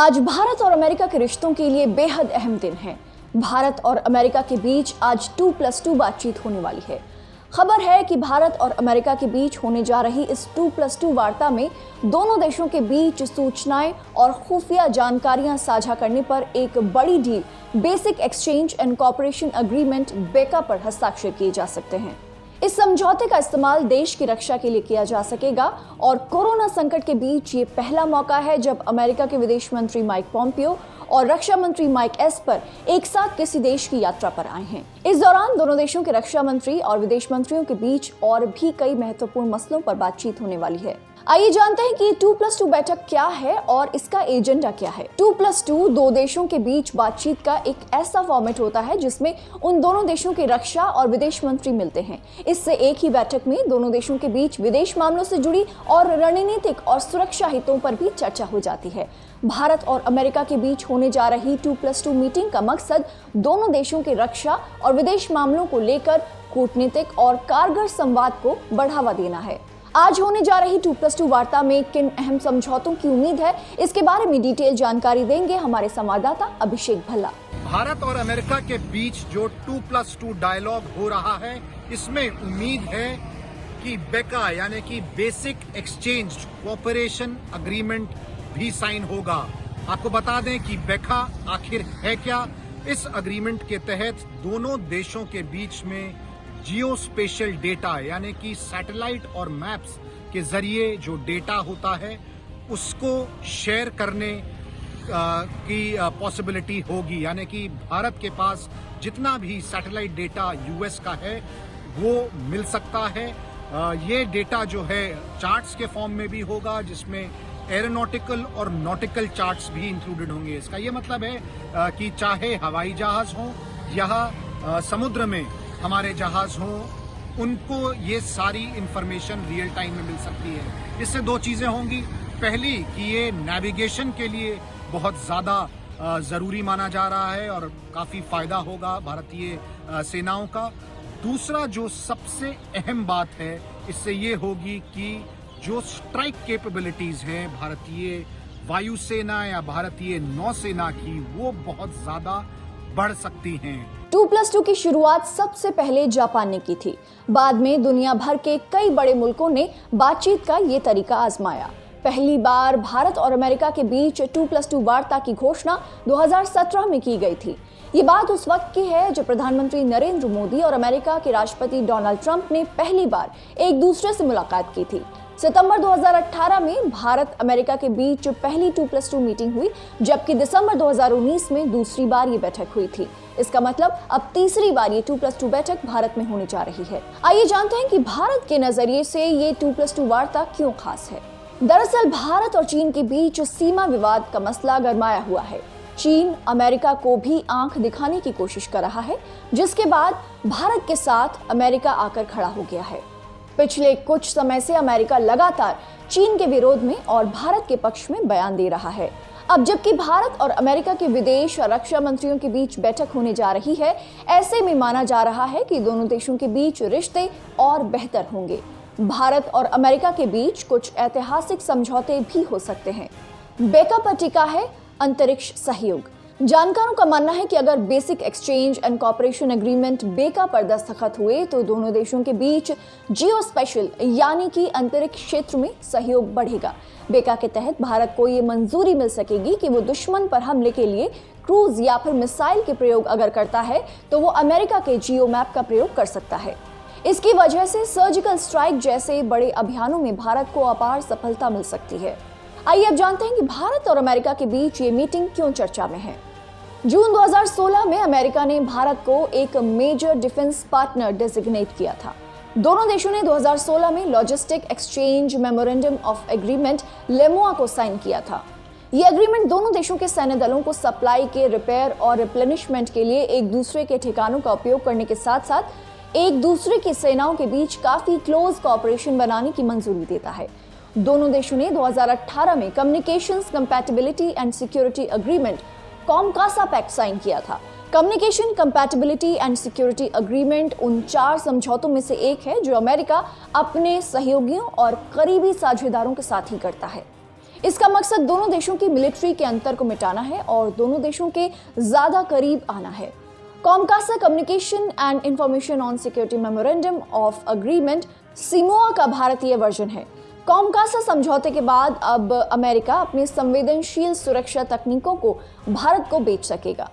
आज भारत और अमेरिका के रिश्तों के लिए बेहद अहम दिन है। भारत और अमेरिका के बीच आज 2+2 बातचीत होने वाली है। खबर है कि भारत और अमेरिका के बीच होने जा रही इस 2+2 वार्ता में दोनों देशों के बीच सूचनाएं और खुफिया जानकारियां साझा करने पर एक बड़ी deal basic exchange and cooperation agreement बेका पर हस्ताक्षर किए जा सकते हैं। इस समझौते का इस्तेमाल देश की रक्षा के लिए किया जा सकेगा और कोरोना संकट के बीच ये पहला मौका है जब अमेरिका के विदेश मंत्री माइक पॉम्पियो और रक्षा मंत्री माइक एस्पर एक साथ किसी देश की यात्रा पर आए हैं। इस दौरान दोनों देशों के रक्षा मंत्री और विदेश मंत्रियों के बीच और भी कई महत्वपूर्ण मसलों पर बातचीत होने वाली है। आइए जानते हैं कि 2+2 बैठक क्या है और इसका एजेंडा क्या है। 2+2 दो देशों के बीच बातचीत का एक ऐसा फॉर्मेट होता है जिसमें उन दोनों देशों के रक्षा और विदेश मंत्री मिलते हैं। इससे एक ही बैठक में दोनों देशों के बीच विदेश मामलों से जुड़ी और रणनीतिक और सुरक्षा हितों पर भी चर्चा हो जाती है। भारत और अमेरिका के बीच होने जा रही 2+2 मीटिंग का मकसद दोनों देशों के रक्षा और विदेश मामलों को लेकर कूटनीतिक और कारगर संवाद को बढ़ावा देना है। आज होने जा रही 2+2 वार्ता में किन अहम समझौतों की उम्मीद है, इसके बारे में डिटेल जानकारी देंगे हमारे संवाददाता अभिषेक भल्ला। भारत और अमेरिका के बीच जो 2+2 डायलॉग हो रहा है, इसमें उम्मीद है कि बेका यानी कि बेसिक एक्सचेंज कोऑपरेशन एग्रीमेंट भी साइन होगा। आपको बता दें कि बेका आखिर है क्या। इस एग्रीमेंट के तहत दोनों देशों के बीच में जियो स्पेशल डेटा यानी कि सैटेलाइट और मैप्स के जरिए जो डेटा होता है उसको शेयर करने की पॉसिबिलिटी होगी। यानी कि भारत के पास जितना भी सैटेलाइट डेटा यूएस का है वो मिल सकता है। ये डेटा जो है चार्ट्स के फॉर्म में भी होगा, जिसमें एरोनॉटिकल और नॉटिकल चार्ट्स भी इंक्लूडेड होंगे। इसका ये मतलब है कि चाहे हवाई जहाज हो या समुद्र में हमारे जहाज हों, उनको ये सारी इंफॉर्मेशन रियल टाइम में मिल सकती है। इससे दो चीजें होंगी। पहली कि ये नेविगेशन के लिए बहुत ज्यादा जरूरी माना जा रहा है और काफी फायदा होगा भारतीय सेनाओं का। दूसरा जो सबसे अहम बात है इससे ये होगी कि जो स्ट्राइक कैपेबिलिटीज हैं भारतीय वायुसेना या भारतीय नौसेना की, वो बहुत ज्यादा बढ़ सकती हैं। 2+2 की शुरुआत सबसे पहले जापान ने की थी। बाद में दुनिया भर के कई बड़े मुल्कों ने बातचीत का ये तरीका आजमाया। पहली बार भारत और अमेरिका के बीच 2+2 वार्ता की घोषणा 2017 में की गई थी। ये बात उस वक्त की है जब प्रधानमंत्री नरेंद्र मोदी और अमेरिका के राष्ट्रपति डोनाल्ड ट्रंप ने पहली बार एक दूसरे से मुलाकात की थी। सितंबर 2018 में भारत अमेरिका के बीच पहली 2+2 मीटिंग हुई, जबकि दिसंबर 2019 में दूसरी बार ये बैठक हुई थी। इसका मतलब अब तीसरी बार ये 2+2 बैठक भारत में होने जा रही है। आइए जानते हैं कि भारत के नजरिए से ये 2+2 वार्ता क्यों खास है। दरअसल भारत और चीन के बीच सीमा विवाद का मसला गरमाया हुआ है। चीन अमेरिका को भी आंख दिखाने की कोशिश कर रहा है, जिसके बाद भारत के साथ अमेरिका आकर खड़ा हो गया है। पिछले कुछ समय से अमेरिका लगातार चीन के विरोध में और भारत के पक्ष में बयान दे रहा है। अब जबकि भारत और अमेरिका के विदेश और रक्षा मंत्रियों के बीच बैठक होने जा रही है, ऐसे में माना जा रहा है कि दोनों देशों के बीच रिश्ते और बेहतर होंगे। भारत और अमेरिका के बीच कुछ ऐतिहासिक समझौते भी हो सकते हैं। बेका पर टिका है अंतरिक्ष सहयोग। जानकारों का मानना है कि अगर basic exchange and cooperation agreement बेका पर दस्तखत हुए तो दोनों देशों के बीच जियो स्पेशल यानी कि अंतरिक्ष क्षेत्र में सहयोग बढ़ेगा। बेका के तहत भारत को ये मंजूरी मिल सकेगी कि वो दुश्मन पर हमले के लिए क्रूज या फिर मिसाइल के प्रयोग अगर करता है तो वो अमेरिका के जियो मैप का प्रयोग कर सकता है। इसकी वजह से सर्जिकल स्ट्राइक जैसे बड़े अभियानों में भारत को अपार सफलता मिल सकती है। आइए अब जानते हैं कि भारत और अमेरिका के बीच ये मीटिंग क्यों चर्चा में है। जून 2016 में अमेरिका ने भारत को एक मेजर डिफेंस पार्टनर डेजिग्नेट किया था। दोनों देशों ने 2016 में logistic exchange memorandum of agreement LEMOA को साइन किया था। यह एग्रीमेंट दोनों देशों के सैन्य दलों को सप्लाई के रिपेयर और रिप्लेनिशमेंट के लिए एक दूसरे के ठिकानों का उपयोग करने के साथ साथ एक दूसरे की सेनाओं के बीच काफी क्लोज कोऑपरेशन बनाने की मंजूरी देता है। दोनों देशों ने 2018 में communications compatibility and security agreement COMCASA pact sign किया था। Communication compatibility and security agreement उन 4 समझौतों में से एक है जो अमेरिका अपने सहयोगियों और करीबी साझेदारों के साथ ही करता है। इसका मकसद दोनों देशों की मिलिट्री के अंतर को मिटाना है और दोनों देशों के ज्यादा करीब आना है। COMCASA communication and information on security memorandum of agreement CISMOA का भारतीय वर्जन है। कॉमकासा समझौते के बाद अब अमेरिका अपनी संवेदनशील सुरक्षा तकनीकों को भारत को बेच सकेगा।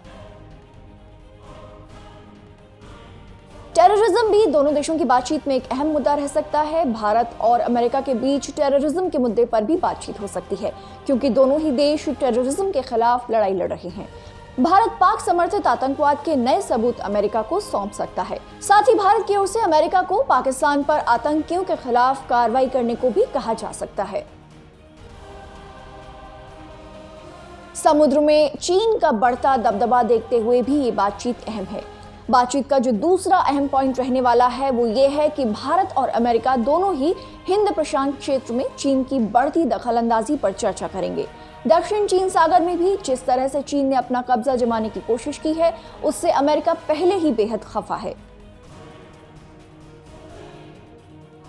टेररिज्म भी दोनों देशों की बातचीत में एक अहम मुद्दा रह सकता है। भारत और अमेरिका के बीच टेररिज्म के मुद्दे पर भी बातचीत हो सकती है, क्योंकि दोनों ही देश टेररिज्म के खिलाफ लड़ाई लड़ रहे हैं। भारत पाक समर्थित आतंकवाद के नए सबूत अमेरिका को सौंप सकता है। साथ ही भारत की ओर से अमेरिका को पाकिस्तान पर आतंकियों के खिलाफ कार्रवाई करने को भी कहा जा सकता है। समुद्र में चीन का बढ़ता दबदबा देखते हुए भी ये बातचीत अहम है। बातचीत का जो दूसरा अहम पॉइंट रहने वाला है वो ये है कि भारत और अमेरिका दोनों ही हिंद प्रशांत क्षेत्र में चीन की बढ़ती दखलंदाजी पर चर्चा करेंगे। दक्षिण चीन सागर में भी जिस तरह से चीन ने अपना कब्जा जमाने की कोशिश की है, उससे अमेरिका पहले ही बेहद खफा है।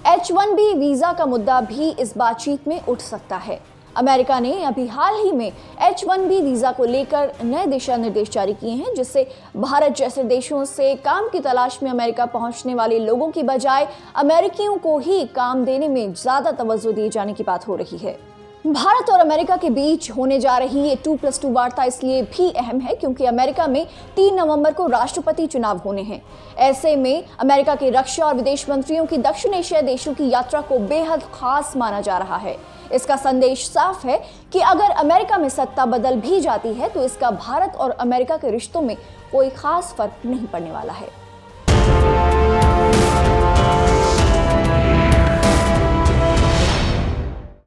H-1B वीजा का मुद्दा भी इस बातचीत में उठ सकता है। अमेरिका ने अभी हाल ही में H-1B वीजा को लेकर नए दिशा निर्देश जारी किए हैं, जिससे भारत जैसे देशों से काम की तलाश में अमेरिका पहुंचने वाले लोगों की बजाय अमेरिकियों को ही काम देने में ज्यादा तवज्जो दिए जाने की बात हो रही है। भारत और अमेरिका के बीच होने जा रही ये 2+2 वार्ता इसलिए भी अहम है क्योंकि अमेरिका में 3 नवंबर को राष्ट्रपति चुनाव होने हैं। ऐसे में अमेरिका के रक्षा और विदेश मंत्रियों की दक्षिण एशिया देशों की यात्रा को बेहद खास माना जा रहा है। इसका संदेश साफ है कि अगर अमेरिका में सत्ता बदल भी जाती है तो इसका भारत और अमेरिका के रिश्तों में कोई खास फर्क नहीं पड़ने वाला है।